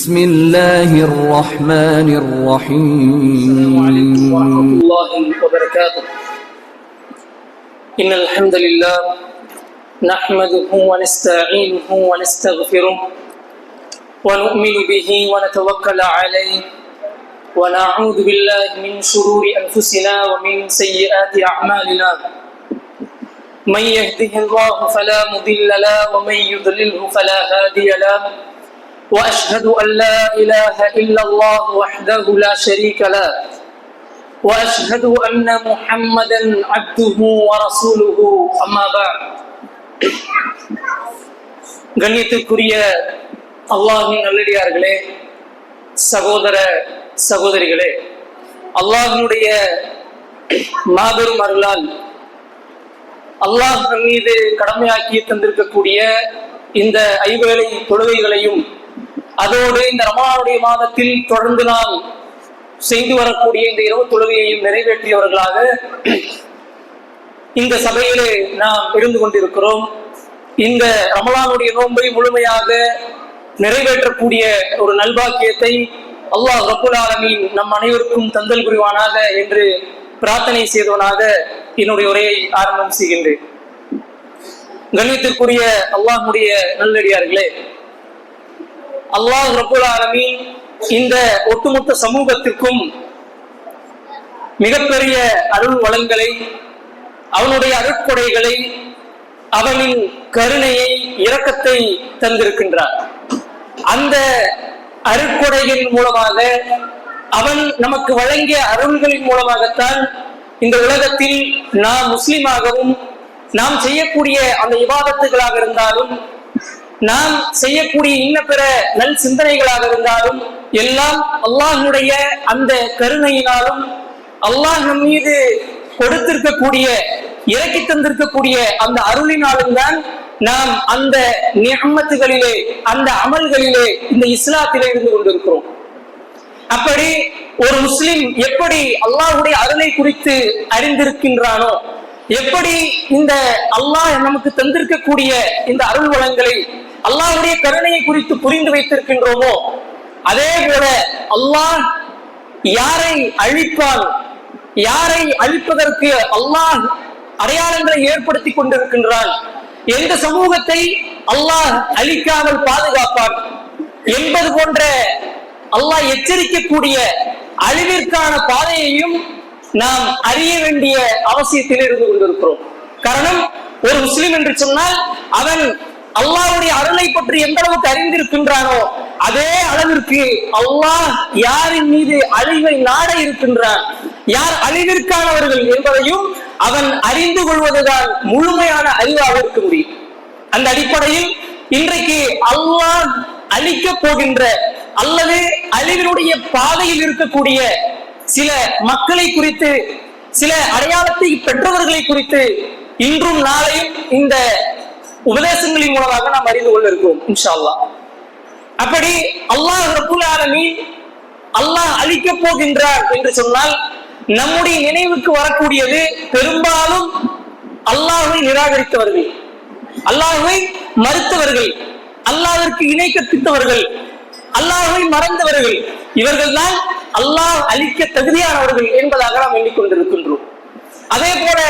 بسم الله الرحمن الرحيم. السلام عليكم ورحمة الله وبركاته. إن الحمد لله نحمده ونستعينه ونستغفره ونؤمن به ونتوكل عليه ونعوذ بالله من شرور أنفسنا ومن سيئات أعمالنا. من يهده الله فلا مضل له ومن يضلله فلا هادي له. وأشهد أن لا إله إلا الله وحده لا شريك له وأشهد أن محمدا عبده ورسوله. أما بعد. கண்ணியத்திற்குரிய அல்லாஹ்வின் நல்லடியார்களே, சகோதர சகோதரிகளே, அல்லாஹ்வினுடைய மாபெரும் அருளால் அல்லாஹ் நம் மீது கடமையாக்கி தந்திருக்கக்கூடிய இந்த ஐவேளை தொழுகைகளையும் அதோடு இந்த ரமலானுடைய மாதத்தில் தொடர்ந்து நாம் செய்து வரக்கூடிய இந்த இரவு தொழுகையையும் நிறைவேற்றியவர்களாக இந்த சபையிலே நாம் இருந்து கொண்டிருக்கிறோம். இந்த ரமலானுடைய நோன்பை முழுமையாக நிறைவேற்றக்கூடிய ஒரு நல்பாக்கியத்தை அல்லாஹ் ரப்புல் ஆலமீன் நம் அனைவருக்கும் தந்தல் புரிவானாக என்று பிரார்த்தனை செய்தவனாக என்னுடைய உரையை ஆரம்பம் செய்கின்றேன். கண்ணியத்திற்குரிய அல்லாஹ்வுடைய நல்லடியார்களே, அல்லாஹ் ரப்புல் ஆலமீன் இந்த ஒட்டுமொத்த சமூகத்திற்கும் மிகப்பெரிய அருள் வளங்களை, அவனுடைய அருட்கொடைகளை, அவனின் கருணையை, இரக்கத்தை தந்திருக்கின்றார். அந்த அருட்கொடைகளின் மூலமாக, அவன் நமக்கு வழங்கிய அருள்களின் மூலமாகத்தான் இந்த உலகத்தில் நாம் முஸ்லிமாகவும், நாம் செய்யக்கூடிய அந்த இபாதத்துகளாக இருந்தாலும், நாம் செய்யக்கூடிய இன்ன பிற நல் சிந்தனைகளாக இருந்தாலும் எல்லாம் அல்லாஹ்வுடைய அந்த கருணையினாலும், அல்லாஹ் நம் மீது கொடுத்திருக்கக்கூடிய, இறக்கி தந்திருக்கக்கூடிய அந்த அருளினாலும் தான் நாம் அந்த நிஅமத்துகளிலே, அந்த அமல்களிலே, இந்த இஸ்லாத்திலே இருந்து கொண்டிருக்கிறோம். அப்படி ஒரு முஸ்லிம் எப்படி அல்லாஹ்வுடைய அருளை குறித்து அறிந்திருக்கின்றானோ, எப்படி இந்த அல்லாஹ் நமக்கு தந்திருக்கக்கூடிய இந்த அருள் வளங்களை, அல்லாஹ்வுடைய கருணையை குறித்து புரிந்து வைத்திருக்கின்றோமோ, அதே போல அல்லாஹ் யாரை அழிப்பான், யாரை அழிப்பதற்கு அல்லாஹ் அடையாளங்களை ஏற்படுத்தி கொண்டிருக்கின்றான், எந்த சமூகத்தை அல்லாஹ் அழிக்காமல் பாதுகாப்பான் என்பது போன்ற அல்லாஹ் எச்சரிக்கக்கூடிய அழிவிற்கான பாதையையும் நாம் அறிய வேண்டிய அவசியத்தில் இருந்து கொண்டிருக்கிறோம். காரணம், ஒரு முஸ்லிம் என்று சொன்னால் அவன் அல்லாஹ்வுடைய அருளை பற்றி எந்த அளவுக்கு அறிந்திருக்கின்றானோ அதே அளவிற்கு அல்லாஹ் யாரின் மீது அழிவை நாட இருக்கின்றான், யார் அழிவிற்கானவர்கள் என்பதையும் அவன் அறிந்து கொள்வதுதான் முழுமையான அறிவாக இருக்க முடியும். அந்த அடிப்படையில் இன்றைக்கு அல்லாஹ் அழிக்க போகின்ற அல்லது அழிவினுடைய பாதையில் இருக்கக்கூடிய சில மக்களை குறித்து, சில அடையாளத்தை பெற்றவர்களை குறித்து இன்றும் நாளையும் இந்த உபதேசங்களின் மூலமாக நாம் அறிந்து கொள்ள இருக்கிறோம் இன்ஷா அல்லாஹ். அப்படி அல்லாஹ் ரப்புல் ஆலமீன் அல்லாஹ் அழிக்க போகின்றார் என்று சொன்னால் நம்முடைய நினைவுக்கு வரக்கூடியது பெரும்பாலும் அல்லாஹ்வை நிராகரித்தவர்கள், அல்லாஹ்வை மறுத்தவர்கள், அல்லாஹ்விற்கு இணை கற்பித்தவர்கள், அல்லாஹ்வை மறந்தவர்கள். இவர்கள் தான் அல்லாஹ் அழிக்க தகுதியானவர்கள் என்பதாக நாம் எண்ணிக்கொண்டிருக்கின்றோம். அதே போல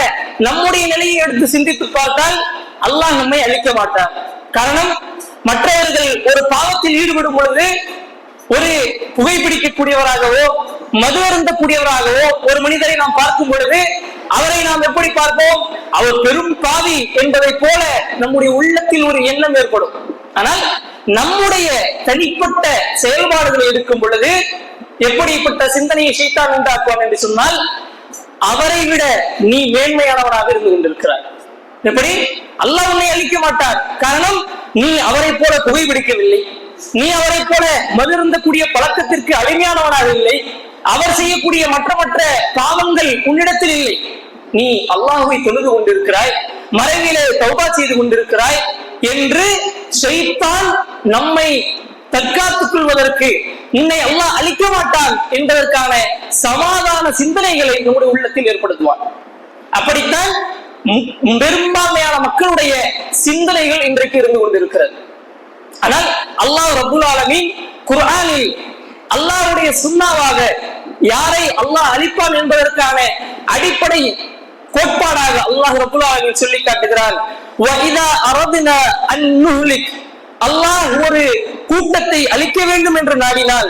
நம்முடைய நிலையை எடுத்து சிந்தித்து பார்த்தால் அல்லாஹ் நம்மை அழிக்க மாட்டார். காரணம், மற்றவர்கள் ஒரு பாவத்தில் ஈடுபடும் பொழுது ஒரு புகைப்பிடிக்கக்கூடியவராகவோ, மது அருந்தக்கூடியவராகவோ ஒரு மனிதரை நாம் பார்க்கும் பொழுது அவரை நாம் எப்படி பார்ப்போம்? அவர் பெரும் பாவி என்பதை போல நம்முடைய உள்ளத்தில் ஒரு எண்ணம் ஏற்படும். ஆனால் நம்முடைய தனிப்பட்ட செயல்பாடுகளை எடுக்கும் பொழுது எப்படிப்பட்ட சிந்தனையை ஷைத்தான் உண்டாக்குவான் என்று சொன்னால், அவரை விட நீ மேன்மையானவராக இருந்து கொண்டிருக்கிறார். எப்படி? அல்லாஹ் உன்னை அழிக்க மாட்டார். காரணம், நீ அவரை போல புகைப்பிடிக்கவில்லை, நீ அவரை போல மதிருந்தக்கூடிய பழக்கத்திற்கு அடிமையானவனாக இல்லை, அவர் செய்யக்கூடிய மற்ற பாவங்கள் உன்னிடத்தில் இல்லை. நீ அல்லாஹ்வை தொழுது கொண்டிருக்கிறாய், மறைவிலே தௌபா செய்து கொண்டிருக்கிறாய் என்று ஷைத்தான் நம்மை தற்காத்துக் கொள்வதற்கு, உன்னை அல்லாஹ் அழிக்க மாட்டான் என்பதற்கான சமாதான சிந்தனைகளை நம்முடைய உள்ளத்தில் ஏற்படுத்துவான். அப்படித்தான் பெரும்பான்மையான மக்களுடைய சிந்தனைகள் இன்றைக்கு இருந்து கொண்டிருக்கிறது. ஆனால் அல்லாஹ் ரப்புல் ஆலமீன் குர்ஆனில் அல்லாஹ்வுடைய சுன்னாவாக யாரை அல்லாஹ் அழிப்பான் என்பதற்கான அடிப்படை கோட்பாடாக அல்லாஹ் ரப்பல் ஆலமீன் சொல்லி காட்டுகிறான். வஇதா அரத்னா அன் நுஹ்லிக், அல்லாஹ் ஒரு கூட்டத்தை அழிக்க வேண்டும் என்று நாடினால்,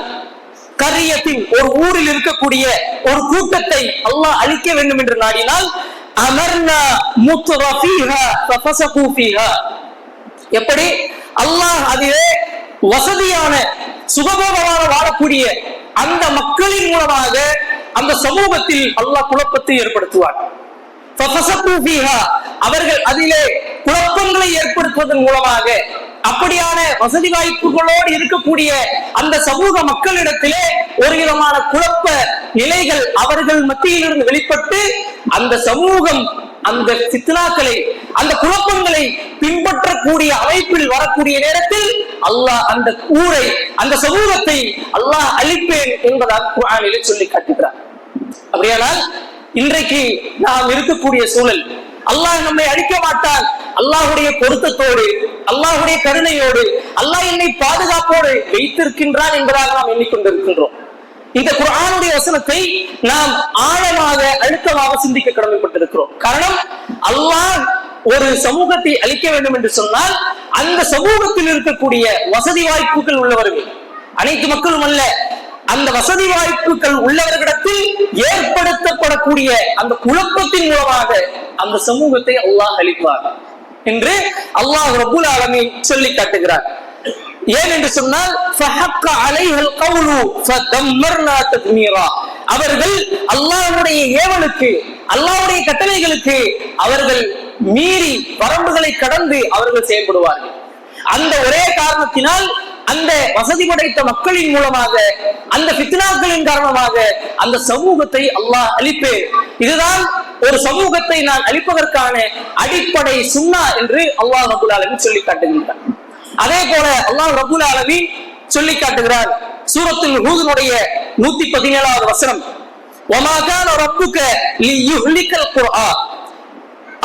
கரியத்தின் ஒரு ஊரில் இருக்கக்கூடிய ஒரு கூட்டத்தை அல்லாஹ் அழிக்க வேண்டும் என்று நாடினால், அமர்னா முத்ரஃபீஹா ஃபஃபஸகு ஃபீஹா, எப்படி அல்லாஹ் அதிலே வசதியான சுகபோகமாக வாழக்கூடிய அந்த மக்களின் மூலமாக அந்த சமூகத்தில் அல்லாஹ் குழப்பத்தை ஏற்படுத்துவார். அவர்கள் அதிலே குழப்பங்களை ஏற்படுத்துவதன் மூலமாக அப்படியான வசதி வாய்ப்புகளோடு இருக்கக்கூடிய அந்த சமூக மக்களிடத்திலே ஒரு விதமான குழப்ப நிலைகள் அவர்கள் மத்தியிலிருந்து வெளிப்பட்டு அந்த சமூகம் அந்த ஃபித்னாக்களை அந்த குழப்பங்களை பின்பற்றக்கூடிய அமைப்பில் வரக்கூடிய நேரத்தில் அல்லாஹ் அந்த ஊரை அந்த சமூகத்தை அல்லாஹ் அழிப்பேன் என்பதாக குர்ஆனிலே சொல்லி காட்டுகிறார். அப்படியானால் இன்றைக்கு நாம் இருக்கக்கூடிய சூழல், அல்லாஹ் நம்மை அழிக்க மாட்டான், அல்லாஹ்வுடைய பொருத்தத்தோடு அல்லாஹ்வுடைய கருணையோடு அல்லாஹ் என்னை பாதுகாப்போடு வைத்திருக்கின்றான் என்பதாக நாம் எண்ணிக்கொண்டிருக்கின்றோம். இந்த குர்ஆனுடைய வசனத்தை நாம் ஆழமாக அழுத்தமாக சிந்திக்க கடமைப்பட்டிருக்கிறோம். காரணம், அல்லாஹ் ஒரு சமூகத்தை அழிக்க வேண்டும் என்று சொன்னால் அந்த சமூகத்தில் இருக்கக்கூடிய வசதி வாய்ப்புகள் உள்ளவர்கள், அனைத்து மக்களும் அல்ல, அந்த வசதி வாய்ப்புகள் உள்ளவர்களிடத்தில் ஏற்படுத்தப்படக்கூடிய அந்த குழப்பத்தின் மூலமாக அந்த சமூகத்தை அல்லாஹ் அழிப்பார் என்று அல்லாஹ் ரப்பல் ஆலமீன் சொல்லி காட்டுகிறார். ஏன் என்று சொன்னால், அவர்கள் அல்லாஹ்வுடைய ஏவலுக்கு அல்லாஹ்வுடைய கட்டளைகளுக்கு அவர்கள் மீறி வரம்புகளை கடந்து அவர்கள் செயல்படுவார்கள். அந்த ஒரே காரணத்தினால் அந்த வசதி படைத்த மக்களின் மூலமாக அந்த ஃபித்னாக்களின் காரணமாக அந்த சமூகத்தை அல்லாஹ் அழிப்பேன். இதுதான் ஒரு சமூகத்தை நான் அழிப்பதற்கான அடிப்படை சுன்னா என்று அல்லாஹ் ரப்பல் ஆலமீன் சொல்லி காட்டுகின்றார். அதே போல அல்லாஹ் ரப்பல் ஆலமீன் சொல்லி காட்டுகிறார் சூரத்துல் ஹூதுனுடைய 117வது வசனம், வமா கான ரப்புக லியுஹ்லிகல் குர்ஆன்,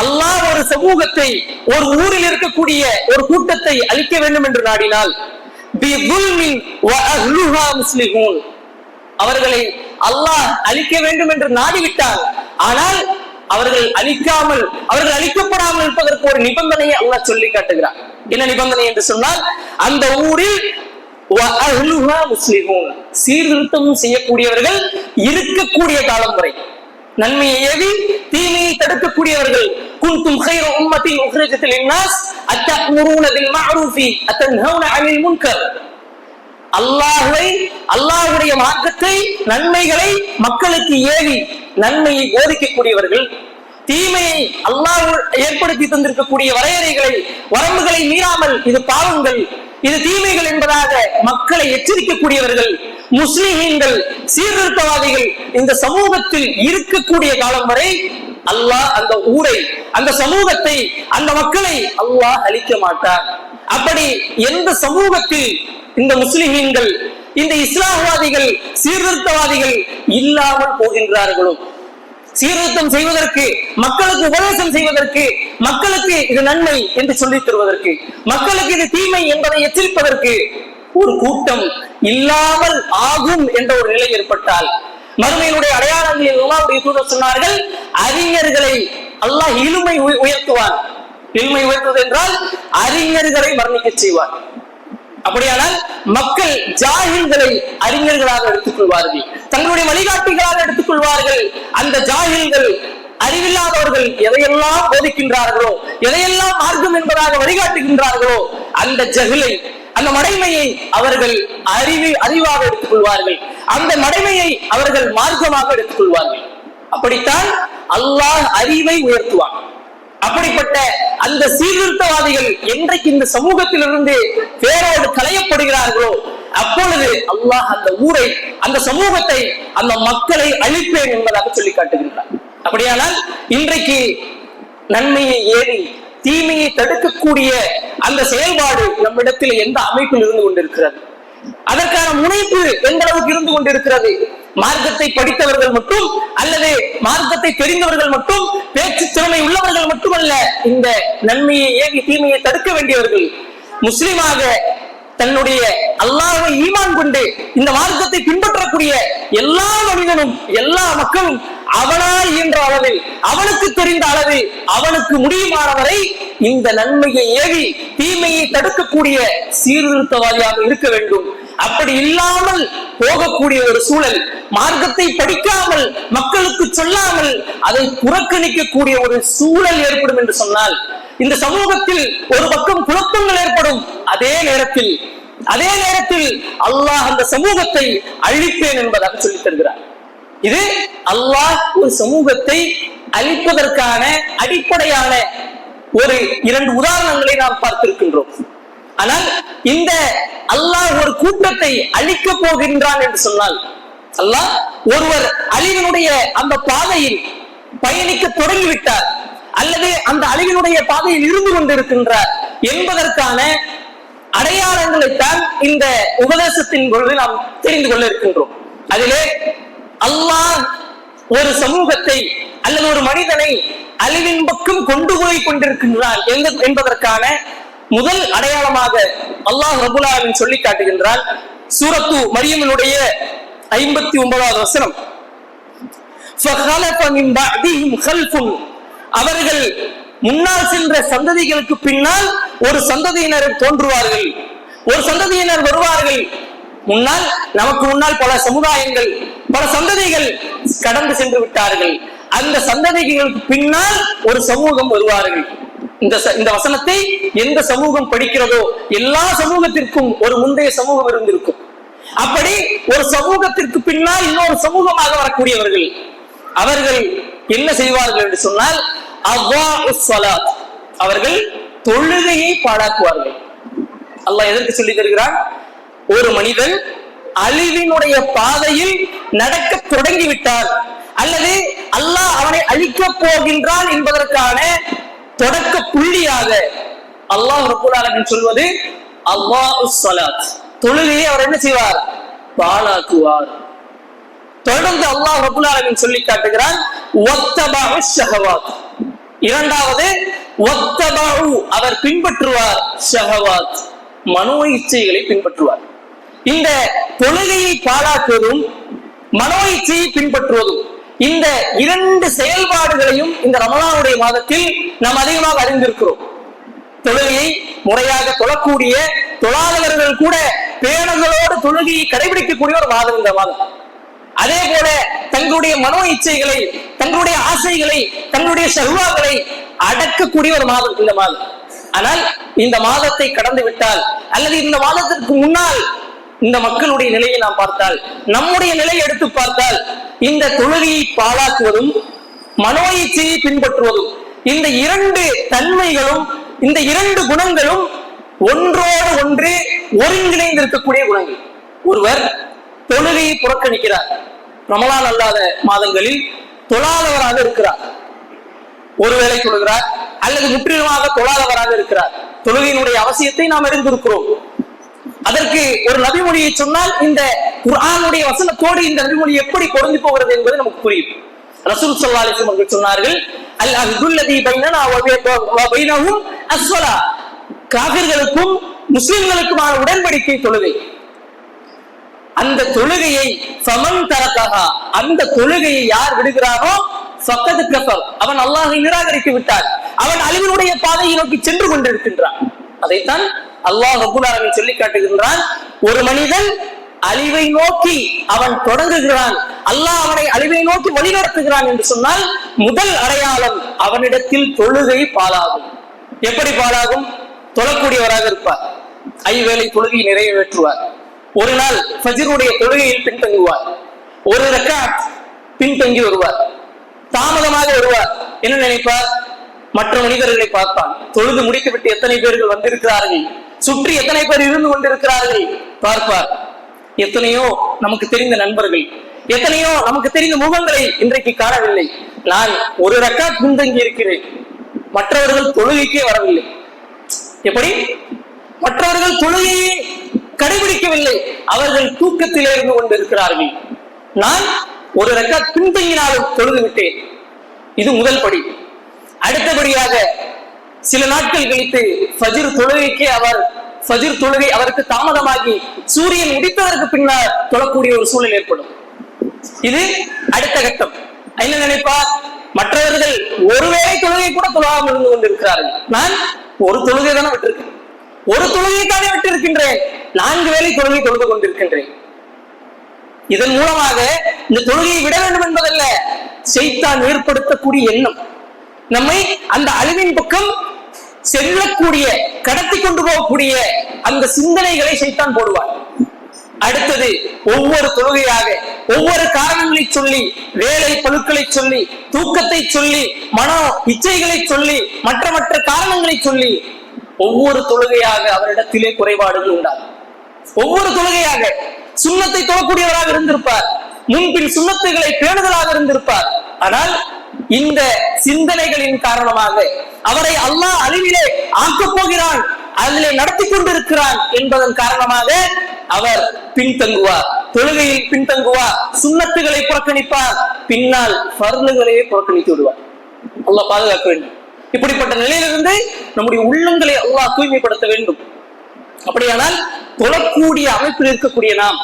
அல்லாஹ் ஒரு சமூகத்தை ஒரு ஊரில் இருக்கக்கூடிய ஒரு கூட்டத்தை அழிக்க வேண்டும் என்று நாடினால் பிதுல்மின் வ அஹ்லுஹா முஸ்லிமூன், அவர்களை அல்லாஹ் அழிக்க வேண்டும் என்று நாடிவிட்டார், ஆனால் அவர்கள் அழிக்கப்படாமல் இருப்பதற்கு ஒரு நிபந்தனையை அல்லாஹ் சொல்லி காட்டுகிறார். என்ன நிபந்தனை என்று சொன்னால், அந்த ஊரில் முஸ்லிமூன், சீர்திருத்தமும் செய்யக்கூடியவர்கள் இருக்கக்கூடிய காலம் வரை, நன்மையை ஏவி தீமையை தடுக்கக்கூடியவர்கள், குன்தும் கைர உம்மத்தின் உக்ரிஜத் லின்னாஸ் அத்தஅமுரூன பில் மஅரூஃபி அத்தன்ஹவுன அனில் முன்கர், அல்லாஹ்வுடைய மார்க்கத்தை நன்மைகளை மக்களுக்கு ஏவி நன்மையை போதிக்கக்கூடியவர்கள், தீமையை அல்லாஹ் ஏற்படுத்தி தந்திருக்கக்கூடிய வரையறைகளை வரம்புகளை மீறாமல் இது பாவங்கள் இது தீமைகள் என்பதாக மக்களை எச்சரிக்கக்கூடியவர்கள், முஸ்லிம்கள் சீர்திருத்தவாதிகள் இந்த சமூகத்தில் இருக்கக்கூடிய காலம் வரை அல்லாஹ் அந்த ஊரை அந்த சமூகத்தை அந்த மக்களை அல்லாஹ் அழிக்க மாட்டார். அப்படி எந்த சமூகத்தில் இந்த முஸ்லிம்கள் இந்த இஸ்லாம்வாதிகள் சீர்திருத்தவாதிகள் இல்லாமல் போகின்றார்களோ, சீர்திருத்தம் செய்வதற்கு மக்களுக்கு உபதேசம் செய்வதற்கு மக்களுக்கு இது நன்மை என்று சொல்லித் தருவதற்கு மக்களுக்கு இது தீமை என்பதை எச்சரிப்பதற்கு ஒரு கூட்டம் இல்லாமல் ஆகும் என்ற ஒரு நிலை ஏற்பட்டால், மறுமையினுடைய அடையாளங்களில் அல்லாஹ்வுடைய தூதர் சொன்னார்கள், அறிஞர்களை அல்லாஹ் இழுமை உயர்த்துவார். இழுமை உயர்த்துவது என்றால் அறிஞர்களை மரணிக்க செய்வார். அப்படியானால் மக்கள் ஜாஹில்களை அறிஞர்களாக எடுத்துக் கொள்வார்கள், தங்களுடைய வழிகாட்டிகளாக எடுத்துக் கொள்வார்கள். அந்த ஜாஹில்கள் அறிவில்லாதவர்கள் எதையெல்லாம் போதிக்கின்றார்களோ எதையெல்லாம் மார்க்கம் என்பதாக வழிகாட்டுகின்றார்களோ அந்த ஜஹிலை அந்த மடைமையை அவர்கள் அறிவாக எடுத்துக் கொள்வார்கள், அந்த மடைமையை அவர்கள் மார்க்கமாக எடுத்துக் கொள்வார்கள். அப்படித்தான் அல்லாஹ் அறிவை உயர்த்துவான். அப்படிப்பட்ட அந்த சீர்திருத்தவாதிகள் என்றைக்கு இந்த சமூகத்திலிருந்து வேரோடு களையப்படுகிறார்களோ அப்பொழுது அல்லாஹ் அந்த ஊரை அந்த சமூகத்தை அந்த மக்களை அழிப்பேன் என்பதாக சொல்லி காட்டுகின்றார். அப்படியானால் இன்றைக்கு நன்மையை ஏறி தீமையை தடுக்கக்கூடிய அந்த செயல்பாடு நம்மிடத்தில் எந்த அமைப்பில் இருந்து கொண்டிருக்கிறது, அதற்கான முனைப்பு எந்த அளவுக்கு இருந்து கொண்டிருக்கிறது? மார்க்கத்தை படித்தவர்கள் மட்டும் அல்லது மார்க்கத்தை தெரிந்தவர்கள் மட்டும் பேச்சு திறமை உள்ளவர்கள் மட்டுமல்ல இந்த நன்மையை ஏவி தீமையை தடுக்க வேண்டியவர்கள். முஸ்லிமாக தன்னுடைய அல்லாஹ்வை ஈமான் கொண்டு இந்த மார்க்கத்தை பின்பற்றக்கூடிய எல்லா மனிதனும் எல்லா மக்களும் அவனால் இயன்ற அளவில் அவனுக்கு தெரிந்த அளவில் அவனுக்கு முடியுமானவரை இந்த நன்மையை ஏவி தீமையை தடுக்கக்கூடிய சீர்திருத்தவாதியாக இருக்க வேண்டும். அப்படி இல்லாமல் போகக்கூடிய ஒரு சூழல், மார்க்கத்தை படிக்காமல் மக்களுக்கு சொல்லாமல் அதை புறக்கணிக்கக்கூடிய ஒரு சூழல் ஏற்படும் என்று சொன்னால் இந்த சமூகத்தில் ஒரு பக்கம் குழப்பங்கள் ஏற்படும். அதே நேரத்தில் அல்லாஹ் அந்த சமூகத்தை அழிப்பேன் என்பதாக சொல்லித் தருகிறார். இது அல்லாஹ் ஒரு சமூகத்தை அழிப்பதற்கான அடிப்படையான ஒரு 2 உதாரணங்களை நாம் பார்த்திருக்கின்றோம். ஆனால் இந்த அல்லாஹ் ஒரு கூட்டத்தை அழிக்க போகின்றான் என்று சொன்னால், அல்லாஹ் ஒருவர் அழிவினுடைய அந்த பாதையில் பயணிக்க தொடங்கிவிட்டார் அல்லது அந்த அழிவினுடைய பாதையில் இருந்து கொண்டிருக்கின்றார் என்பதற்கான அடையாளங்களைத்தான் இந்த உபதேசத்தின் பொழுது நாம் தெரிந்து கொள்ள இருக்கின்றோம். அதிலே அல்லாஹ் ஒரு சமூகத்தை அல்லது ஒரு மனிதனை அழிவின் பக்கம் கொண்டு போய் கொண்டிருக்கின்றான் என்பதற்கான முதல் அடையாளமாக அல்லாஹ் ரப்புல் ஆலமீன் சொல்லி காட்டுகின்றான். சூரத்து மரியமினுடைய 59வது வசனம், فَخَلَفَ مِنْ بَعْدِهِمْ خَلْفٌ, அவர்கள் முன்னால் சென்ற சந்ததிகளுக்கு பின்னால் ஒரு சந்ததியினர் தோன்றுவார்கள், ஒரு சந்ததியினர் வருவார்கள். முன்னால் நமக்கு முன்னால் பல சமுதாயங்கள் பல சந்ததிகள் கடந்து சென்று விட்டார்கள். அந்த சந்ததிகளுக்கு பின்னால் ஒரு சமூகம் வருவார்கள். இந்த வசனத்தை எந்த சமூகம் படிக்கிறதோ எல்லா சமூகத்திற்கும் ஒரு முந்தைய சமூகம் இருந்திருக்கும். அப்படி ஒரு சமூகத்திற்கு பின்னால் இன்னொரு சமூகமாக வரக்கூடியவர்கள் அவர்கள் என்ன செய்வார்கள் என்று சொன்னால், அவர்கள் தொழுகையை பாழாக்குவார்கள். அல்லாஹ் எதற்கு சொல்லி தருகிறான்? ஒரு மனிதன் அழிவினுடைய பாதையில் நடக்க தொடங்கிவிட்டார் அல்லது அல்லாஹ் அவனை அழிக்க போகின்றான் என்பதற்கான தொடக்க புள்ளியாக அல்லாஹ் ரப்புல் ஆலமீன் சொல்வது அல்லாஹுஸ் ஸலாத், தொழுகையை அவர் என்ன செய்வார்? பாழாக்குவார். தொடர்ந்து அல்லாஹ் ரப்புல் ஆலமீன் சொல்லி காட்டுகிறான், வத்தபஉ ஷஹவாத். இரண்டாவது வத்தபஉ, அவர் பின்பற்றுவார் ஷஹவாத், மனோ இச்சைகளை பின்பற்றுவார். இந்த தொழுகையை பாழாக்குவதும் மனோ இச்சையை பின்பற்றுவதும் இந்த 2 செயல்பாடுகளையும் இந்த ரமலானுடைய மாதத்தில் நாம் அதிகமாக அறிந்திருக்கிறோம். தொழுகையை முறையாக தொழக்கூடிய தொழாதவர்கள் கூட பேணுதலோடு தொழுகையை கடைபிடிக்கக்கூடிய ஒரு மாதம் இந்த மாதம். அதே போல தங்களுடைய மனோ இச்சைகளை, தங்களுடைய ஆசைகளை, தங்களுடைய ஷஹ்வாக்களை அடக்கக்கூடிய ஒரு மாதம் இந்த மாதம். ஆனால் இந்த மாதத்தை கடந்து விட்டால் அல்லது இந்த மாதத்திற்கு முன்னால் இந்த மக்களுடைய நிலையை நாம் பார்த்தால், நம்முடைய நிலையை எடுத்து பார்த்தால், இந்த தொழுகையை பாழாக்குவதும் மனோ இச்சையை பின்பற்றுவதும் இந்த 2 தன்மைகளும் இந்த 2 குணங்களும் ஒன்றோடு ஒன்று ஒருங்கிணைந்து இருக்கக்கூடிய குணங்கள். ஒருவர் தொழுகையை புறக்கணிக்கிறார், ரமலான் அல்லாத மாதங்களில் தொழாதவராக இருக்கிறார், ஒருவேளை தொழுகிறார் அல்லது முற்றிலுமாக தொழாதவராக இருக்கிறார். தொழுகையினுடைய அவசியத்தை நாம் அறிந்திருக்கிறோம். அதற்கு ஒரு நபிமொழியை சொன்னால் இந்த குர்ஆனுடைய வசனத்தோடு இந்த நபிமொழி எப்படி பொருந்தி போகிறது என்பது நமக்கு புரியும். ரசூல் ஸல்லல்லாஹு அலைஹி வஸல்லம் அவர்கள் சொன்னார்கள், அல் அஹ்துல்லதி பைனனா வ பைனஹும் அஸ்ஸலா, காஃபிர்களுக்கும் முஸ்லிம்களுக்குமான உடன்படிக்கை தொழுகை. அந்த தொழுகையை ஃபமன் தரகஹா, அந்த தொழுகையை யார் விடுகிறானோ ஃபக்கத் கஃபர், அவன் அல்லாஹ்வை நிராகரித்து விட்டார், அவன் அழிவினுடைய பாதையை நோக்கி சென்று கொண்டிருக்கின்றான். அதைத்தான் அல்லாஹ் ரப்புல் ஆலமீன் சொல்லி காட்டுகின்றான். ஒரு மனிதன் அழிவை நோக்கி அவன் தொடங்குகிறான், அல்லாஹ் அவனை அழிவை நோக்கி வழிநடத்துகிறான் என்று சொன்னால் முதல் அடையாளம் அவனிடத்தில் தொழுகை பாழாகும். எப்படி பாழாகும்? தொழக்கூடியவராக இருப்பார், 5 வேளை தொழுகை நிறைவேற்றுவார், ஒரு நாள் ஃபஜ்ருடைய தொழுகையில் பின்தங்குவார், ஒரு ரக்காத் பின்தங்கி வருவார், தாமதமாக வருவார். என்ன நினைப்பார்? மற்ற மனிதர்களை பார்ப்பான், தொழுது முடித்துவிட்டு எத்தனை பேர்கள் வந்திருக்கிறார்கள், சுற்றி எத்தனை பேர் இருந்து கொண்டிருக்கிறார்கள் பார்ப்பார். எத்தனையோ நமக்கு தெரிந்த நண்பர்கள், எத்தனையோ நமக்கு தெரிந்த முகங்களை இன்றைக்கு காணவில்லை. நான் ஒரு ரக்காத் பின்தங்கி இருக்கிறேன், மற்றவர்கள் தொழுகைக்கே வரவில்லை. எப்படி? மற்றவர்கள் தொழுகையை கடைபிடிக்கவில்லை, அவர்கள் தூக்கத்திலே இருந்து கொண்டிருக்கிறார்கள். நான் ஒரு ரக்காத் பின்தங்கினாலும் தொழுது விட்டேன். இது முதல் படி. அடுத்தபடியாக சில நாட்கள் கழித்து ஃபஜ்ர் தொழுகைக்கு அவர் ஃபஜ்ர் தொழுகை அவருக்கு தாமதமாகி சூரியன் உதித்ததற்கு பின்னால் தொழக்கூடிய ஒரு சூழல் ஏற்படும். இது அடுத்த கட்டம். என்ன நினைப்பார்? மற்றவர்கள் ஒருவேளை தொழுகை கூட தொழாமல் இருந்து கொண்டிருக்கிறார்கள். நான் ஒரு தொழுகை தானே விட்டிருக்கேன், ஒரு தொழுகைக்கானே விட்டிருக்கின்றேன், 4 வேளை தொழுகை தொழுது கொண்டிருக்கின்றேன். இதன் மூலமாக இந்த தொழுகையை விட வேண்டும் என்பதல்ல, ஷைத்தான் ஏற்படுத்தக்கூடிய எண்ணம் நம்மை அந்த அழிவின் பக்கம் செல்லக்கூடிய, கடத்தி கொண்டு போகக்கூடிய அந்த சிந்தனைகளை ஷைத்தான் போடுவார். அடுத்தது ஒவ்வொரு தொழுகையாக ஒவ்வொரு காரணங்களை சொல்லி, வேலை பழுக்களை சொல்லி, தூக்கத்தை சொல்லி, மன இச்சைகளை சொல்லி, மற்ற காரணங்களை சொல்லி ஒவ்வொரு தொழுகையாக அவரிடத்திலே குறைபாடுகள் உண்டாகும். ஒவ்வொரு தொழுகையாக சுண்ணத்தை தொழக்கூடியவராக இருந்திருப்பார், முன்பின் சுண்ணத்துகளை பேணுதலாக இருந்திருப்பார். ஆனால் இந்த சிந்தனைகளின் காரணமாக அவரை அல்லாஹ் அழிவிலே ஆக்கப் போகிறான், அதிலே நடத்தி கொண்டிருக்கிறான் என்பதன் காரணமாக அவர் பின்தங்குவார், தொழுகையில் பின்தங்குவார், சுன்னத்துகளை புறக்கணிப்பார், பின்னால் ஃபர்லுகளையே புறக்கணித்து விடுவார். அல்லாஹ் பாதுகாக்க வேண்டும். இப்படிப்பட்ட நிலையிலிருந்து நம்முடைய உள்ளங்களை அல்லாஹ் தூய்மைப்படுத்த வேண்டும். அப்படியானால் தொழக்கூடிய அமைப்பில் இருக்கக்கூடிய நாம்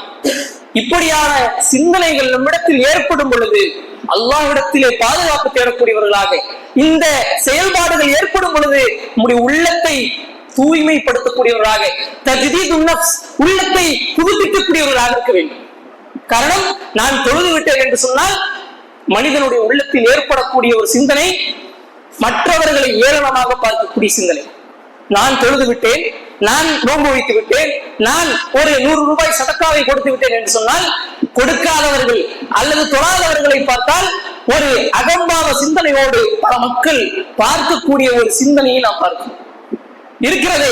இப்படியான சிந்தனைகள் நம்மிடத்தில் ஏற்படும் பொழுது அல்லாஹ்விடத்திலே பாதுகாப்பு தேடக்கூடியவர்களாக, இந்த செயல்பாடுகள் ஏற்படும் பொழுது நம்முடைய உள்ளத்தை தூய்மைப்படுத்தக்கூடியவர்களாக, தஜ்தீதுன் நஃப்ஸ், உள்ளத்தை புதுப்பிக்கக்கூடியவர்களாக இருக்க வேண்டும். காரணம், நான் தொழுது விட்டேன் என்று சொன்னால் மனிதனுடைய உள்ளத்தில் ஏற்படக்கூடிய ஒரு சிந்தனை மற்றவர்களை ஏளனமாக பார்க்கக்கூடிய சிந்தனை. நான் தொழுது விட்டேன், நான் நோன்பு வைத்து விட்டேன், நான் ஒரு 100 ரூபாய் சதக்காவை கொடுத்து விட்டேன் என்று சொன்னால், கொடுக்காதவர்கள் அல்லது தொழாதவர்களை பார்த்தால் ஒரு அகம்பாவ சிந்தனையோடு பல மக்கள் பார்க்கக்கூடிய ஒரு சிந்தனையை நாம் பார்க்கிறோம். இருக்கிறது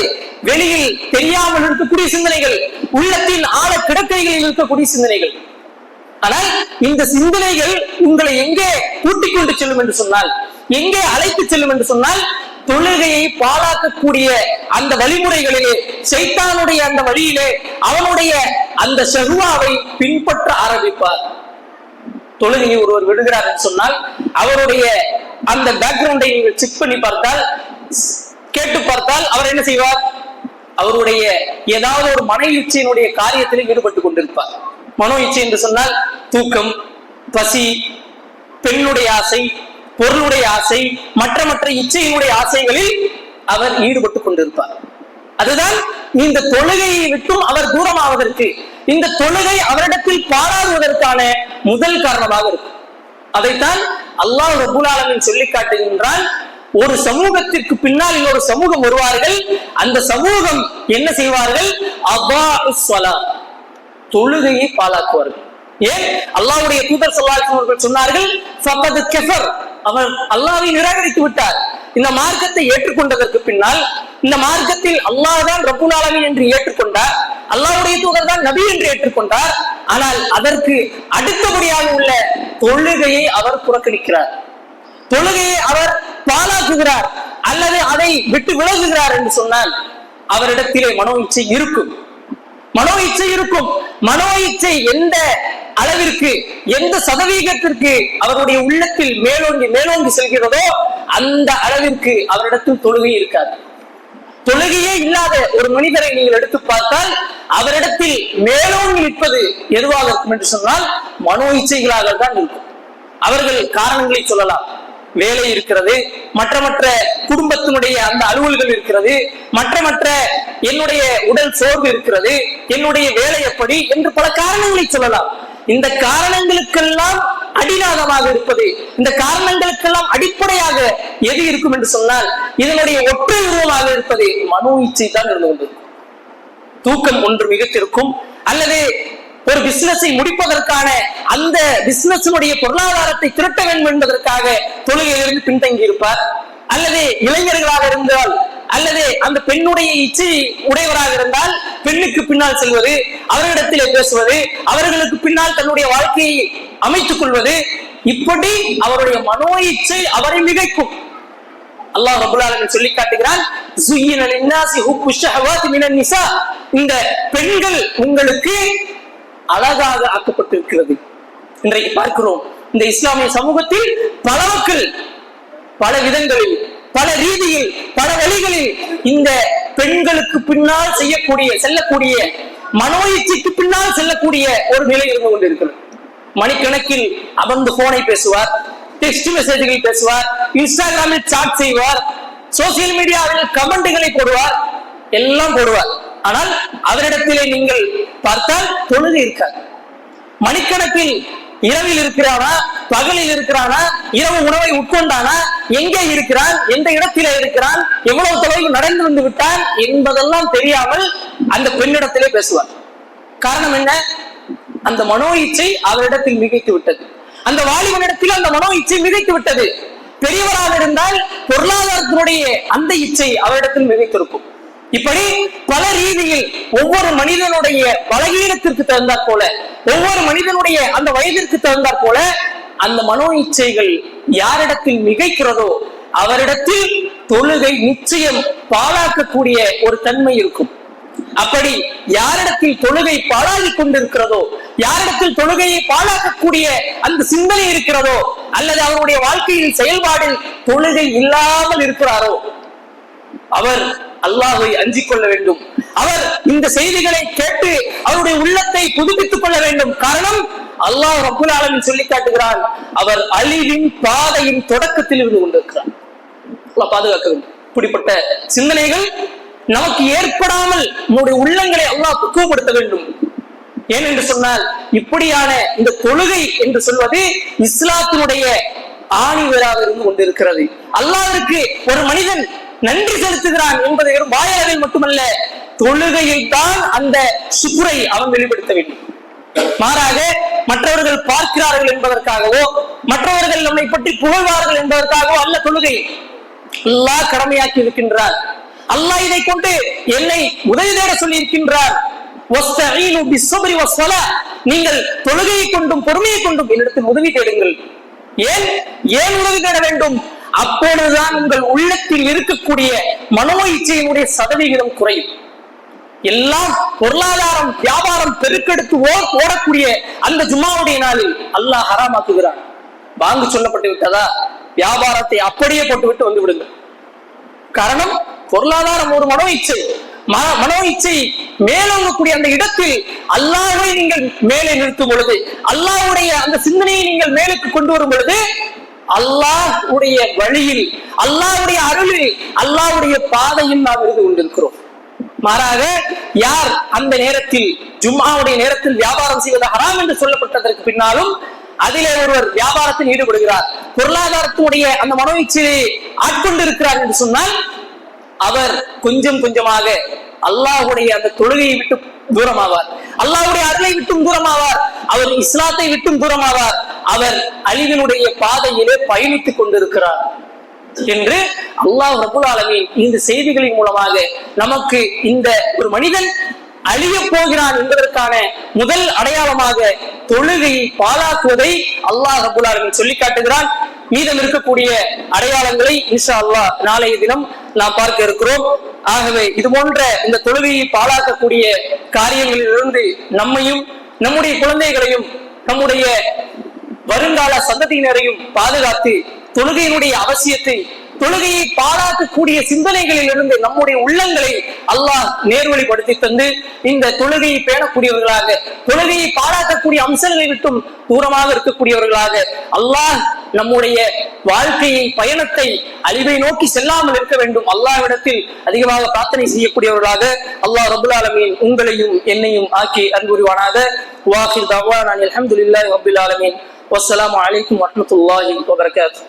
வெளியில் தெரியாமல் இருக்கக்கூடிய சிந்தனைகள், உள்ளத்தின் ஆழ கிடக்கைகளில் இருக்கக்கூடிய சிந்தனைகள். ஆனால் இந்த சிந்தனைகள் உங்களை எங்கே கூட்டிக் கொண்டு செல்லும் என்று சொன்னால், எங்கே அழைத்து செல்லும் என்று சொன்னால், தொழுகையை பாழாக்கக்கூடிய அந்த வழிமுறைகளிலே, ஷைத்தானுடைய அந்த வழியிலே அவனுடைய அந்த ஷஹ்வாவை பின்பற்ற ஆரம்பிப்பார். தொழுகையை ஒருவர் விடுகிறார் என்று சொன்னால் அவருடைய அந்த பேக்ரவுண்டை நீங்கள் செக் பண்ணி பார்த்தால், கேட்டு பார்த்தால் அவர் என்ன செய்வார்? அவருடைய ஏதாவது ஒரு மன இச்சையினுடைய காரியத்தில் ஈடுபட்டுக் கொண்டிருப்பார். மனோ இச்சை என்று சொன்னால் தூக்கம், பசி, பெண்ணுடைய ஆசை, பொருளுடைய ஆசை, மற்ற இச்சையினுடைய ஆசைகளில் அவர் ஈடுபட்டுக் கொண்டிருப்பார். அதுதான் இந்த தொழுகையை விட்டும் அவர் தூரமாவதற்கு, இந்த தொழுகை அவரிடத்தில் பாராடுவதற்கான முதல் காரணமாக இருக்கும். அதைத்தான் அல்லாஹ் ரப்பல் ஆலமீன் சொல்லி காட்டுகின்றான். ஒரு சமூகத்திற்கு பின்னால் இன்னொரு சமூகம் வருவார்கள், அந்த சமூகம் என்ன செய்வார்கள்? அதாஉஸ் ஸலாத், தொழுகையை பாழாக்குவார்கள். ஏன்? அல்லாஹ்வுடைய தூதர் ஸல்லல்லாஹு அலைஹி வஸல்லம் சொன்னார்கள், ஃபகத் கஃபர், அவர் அல்லாஹ்வை நிராகரித்து விட்டார். இந்த மார்க்கத்தை ஏற்றுக்கொண்டதற்கு பின்னால், இந்த மார்க்கத்தில் அல்லாஹ் தான் ரப்புல் ஆலமீன் என்று ஏற்றுக்கொண்டார், அல்லாஹ்வுடைய தூதர் தான் நபி என்று ஏற்றுக்கொண்டார். ஆனால் அதற்கு அடுத்தபடியாக உள்ள தொழுகையை அவர் புறக்கணிக்கிறார், தொழுகையை அவர் பாழாக்குகிறார் அல்லது அதை விட்டு விலகுகிறார் என்று சொன்னால் அவரிடத்திலே மனோ இச்சை இருக்கும். மனோ இச்சை இருக்கும். மனோ இச்சை எந்த அளவிற்கு, எந்த சதவீதத்திற்கு அவருடைய உள்ளத்தில் மேலோங்கி செல்கிறதோ அந்த அளவிற்கு அவரிடத்தில் தொழுகை இருக்காது. தொழுகையே இல்லாத ஒரு மனிதரை நீங்கள் எடுத்து பார்த்தால் அவரிடத்தில் மேலோங்கி நிற்பது எதுவாக இருக்கும் என்று சொன்னால் மனோ இச்சைகளாக தான் இருக்கும். அவர்கள் காரணங்களை சொல்லலாம். வேலை இருக்கிறது, மற்ற குடும்பத்தினுடைய அந்த அலுவல்கள் இருக்கிறது, மற்ற என்னுடைய உடல் சோர்வு இருக்கிறது, என்னுடைய வேலை எப்படி என்று பல காரணங்களை சொல்லலாம். இந்த காரணங்களுக்கெல்லாம் அடிநாதமாக இருப்பது, இந்த காரணங்களுக்கெல்லாம் அடிப்படையாக எது இருக்கும் என்று சொன்னால் இதனுடைய ஒற்றை உருவமாக இருப்பது மனோ இச்சை தான் இருந்து கொண்டிருக்கும். தூக்கம் ஒன்று மிகத்திருக்கும், அல்லது ஒரு பிசினஸை முடிப்பதற்கான அந்த பிசினஸினுடைய பொருளாதாரத்தை திரட்ட வேண்டும் என்பதற்காக தொழுகையிலிருந்து பின்தங்கி இருப்பார், அல்லது இளைஞர்களாக இருந்தால், அல்லது அந்த பெண்ணுடைய இச்சை உடையவராக இருந்தால் பெண்ணுக்கு பின்னால் செல்வது, அவர்களிடத்திலே பேசுவது, அவர்களுக்கு பின்னால் தன்னுடைய வாழ்க்கையை அமைத்துக் கொள்வது, இப்படி அவருடைய மனோ இச்சை அவரை மிகைக்கும். அல்லாஹ் ரப்பல் ஆலமீன் சொல்லி காட்டுகிறான், ஸுய்யின லின்னாஸி ஹுப்பு ஷஹவாத்தி மினன் நிஸா, இந்த பெண்கள் உங்களுக்கு அழகாக ஆக்கப்பட்டிருக்கிறது. இன்றைக்கு பார்க்கிறோம் இந்த இஸ்லாமிய சமூகத்தில் பல மக்கள் பல விதங்களில், பல ரீதியில், பல வழிகளில் இந்த பெண்களுக்கு பின்னால் செல்லக்கூடிய மனோ இச்சைக்கு பின்னால் செல்லக்கூடிய ஒரு நிலை இருந்து கொண்டிருக்கிறது. மணிக்கணக்கில் அமர்ந்து போனை பேசுவார், டெக்ஸ்ட் மெசேஜ்கள் பேசுவார், இன்ஸ்டாகிராமில் சாட் செய்வார், சோசியல் மீடியாவில் கமெண்ட்களை போடுவார், எல்லாம் போடுவார். ஆனால் அவரிடத்திலே நீங்கள் பார்த்தால் தொழுகை இருக்காது. மணிக்கணக்கில் இரவில் இருக்கிறானா, பகலில் இருக்கிறானா, இரவு உணவை உட்கொண்டானா, எங்கே இருக்கிறான், எந்த இடத்திலே இருக்கிறான், எவ்வளவு தொலைவு நடந்து வந்து விட்டான் என்பதெல்லாம் தெரியாமல் அந்த பெண்ணிடத்திலே பேசுவார். காரணம் என்ன? அந்த மனோ இச்சை அவரிடத்தில் மிகைத்து விட்டது. அந்த வாலிபனிடத்தில் அந்த மனோ இச்சை மிகைத்து விட்டது. பெரியவராக இருந்தால் பொருளாதாரத்தினுடைய அந்த இச்சை அவரிடத்தில் மிகைத்திருக்கும். இப்படி பல ரீதியில் ஒவ்வொரு மனிதனுடைய பலகீனத்திற்கு தகுந்தாற் போல, ஒவ்வொரு மனிதனுடைய அந்த வயதிற்கு தகுந்தாற் போல அந்த மனோ இச்சைகள் யாரிடத்தில் மிகைக்கிறதோ அவரிடத்தில் தொழுகை நிச்சயம் பாழாக்கக்கூடிய ஒரு தன்மை இருக்கும். அப்படி யாரிடத்தில் தொழுகை பாழாகி கொண்டிருக்கிறதோ, யாரிடத்தில் தொழுகையை பாழாக்கக்கூடிய அந்த சிந்தனை இருக்கிறதோ, அல்லது அவருடைய வாழ்க்கையில் செயல்பாடில் தொழுகை இல்லாமல் இருக்கிறாரோ அவர் அல்லாஹ்வை அஞ்சிக் கொள்ள வேண்டும். அவர் இந்த செய்திகளை கேட்டு அவருடைய உள்ளத்தை புதுப்பித்துக் கொள்ள வேண்டும். காரணம், அல்லாஹ் ரப்புல் ஆலமீன் சொல்லி காட்டுகிறான், அவர் அழிவின் பாதையின் தொடக்கத்தில் இருந்து கொண்டிருக்கிறார். பாதுகாக்க வேண்டும். இப்படிப்பட்ட சிந்தனைகள் நமக்கு ஏற்படாமல் நம்முடைய உள்ளங்களை அல்லாஹ் பக்குவப்படுத்த வேண்டும். ஏனென்று சொன்னால் இப்படியான இந்த தொழுகை என்று சொல்வது இஸ்லாத்தினுடைய ஆணிவேராக இருந்து கொண்டிருக்கிறது. அல்லாஹ்விற்கு ஒரு மனிதன் நன்றி செலுத்துகிறான் என்பதை வாயளவில் மட்டுமல்ல, தொழுகையில் தான் அந்த சுக்ரை அவன் வெளிப்படுத்த வேண்டும். மாறாக மற்றவர்கள் பார்க்கிறார்கள் என்பதற்காகவோ, மற்றவர்கள் நம்மை பற்றி புகழ்வார்கள் என்பதற்காகவோ அல்ல தொழுகை. அல்லாஹ் கடமையாக்கி இருக்கின்றார். அல்லாஹ் இதை கொண்டு என்னை உதவி தேட சொல்லி இருக்கின்றார். நீங்கள் தொழுகையை கொண்டும் பொறுமையை கொண்டும் என்னிடத்தில் உதவி தேடுங்கள். ஏன் உதவி தேட வேண்டும்? அப்பொழுதுதான் உங்கள் உள்ளத்தில் இருக்கக்கூடிய மனோ இச்சையினுடைய சதவிகிதம் குறையும். எல்லாம் பொருளாதாரம் வியாபாரம் பெருக்கெடுத்து ஓடக்கூடிய அந்த ஜும்மாவுடைய நாளில் அல்லாஹ் ஹராமாக்குகிறான். வாங்கு சொல்லப்பட்டு விட்டதா, வியாபாரத்தை அப்படியே போட்டுவிட்டு வந்து விடுங்கள். காரணம், பொருளாதாரம் ஒரு மனோ இச்சை. மனோ இச்சை மேலோங்கக்கூடிய அந்த இடத்தில் அல்லாஹ்வை நீங்கள் மேலே நிறுத்தும் பொழுது, அல்லாஹ்வுடைய அந்த சிந்தனையை நீங்கள் மேலுக்கு கொண்டு வரும் பொழுது, அல்லாஹ்வுடைய வழியில், அல்லாஹ்வுடைய அருளில், அல்லாஹ்வுடைய பாதையில் நாம் இருந்து கொண்டிருக்கிறோம். மாறாக யார் அந்த நேரத்தில் ஜும்ஆவுடைய நேரத்தில் வியாபாரம் செய்வது ஹராம் என்று சொல்லப்பட்டதற்கு பின்னாலும் அதிலே ஒருவர் வியாபாரத்தில் ஈடுபடுகிறார், பொருளாதாரத்தினுடைய அந்த மனோ இச்சையை ஆட்கொண்டிருக்கிறார் என்று சொன்னால் அவர் கொஞ்சம் கொஞ்சமாக அல்லாஹ்வுடைய அந்த தொழுகையை விட்டு தூரமாவார், அல்லாஹ்வுடைய அருளை விட்டும் தூரமாவார், அவர் இஸ்லாத்தை விட்டும் தூரமாவார், அவர் அழிவினுடைய பாதையிலே பயணித்துக் கொண்டிருக்கிறார் என்று அல்லாஹ் ரப்புல் ஆலமீன் இந்த செய்திகளின் மூலமாக நமக்கு இந்த ஒரு மனிதன் அழிய போகிறான் என்பதற்கான முதல் அடையாளமாக தொழுகையை பாழாக்குவதை அல்லாஹ் ரப்புல் ஆலமீன் சொல்லி காட்டுகிறான். மீதம் இருக்கக்கூடிய அடையாளங்களை இன்ஷா அல்லாஹ் நாளைய தினம் நாம் பார்க்க இருக்கிறோம். ஆகவே இது போன்ற இந்த தொழுகையை பாழாக்கக்கூடிய காரியங்களிலிருந்து நம்மையும் நம்முடைய குழந்தைகளையும் நம்முடைய வருங்கால சந்ததியினரையும் பாதுகாத்து தொழுகையினுடைய அவசியத்தை, தொழுகையை பாழாக்கக்கூடிய சிந்தனைகளில் இருந்து நம்முடைய உள்ளங்களை அல்லாஹ் நேர்வழிப்படுத்தி தந்து இந்த தொழுகையை பேணக்கூடியவர்களாக, தொழுகையை பாழாக்கக்கூடிய அம்சங்களை விட்டும் தூரமாக இருக்கக்கூடியவர்களாக அல்லாஹ் நம்முடைய வாழ்க்கையை, பயணத்தை அழிவை நோக்கி செல்லாமல் இருக்க வேண்டும். அல்லாஹ்விடத்தில் அதிகமாக பிரார்த்தனை செய்யக்கூடியவர்களாக அல்லாஹ் ரப்புல் ஆலமீன் உங்களையும் என்னையும் ஆக்கி அன்புரிவானாக. வாஹிர் தஅவானா அல்ஹம்துலில்லாஹி ரப்பில் ஆலமீன். வஸ்ஸலாமு அலைக்கும் வரஹ்மத்துல்லாஹி வபரகாத்துஹு.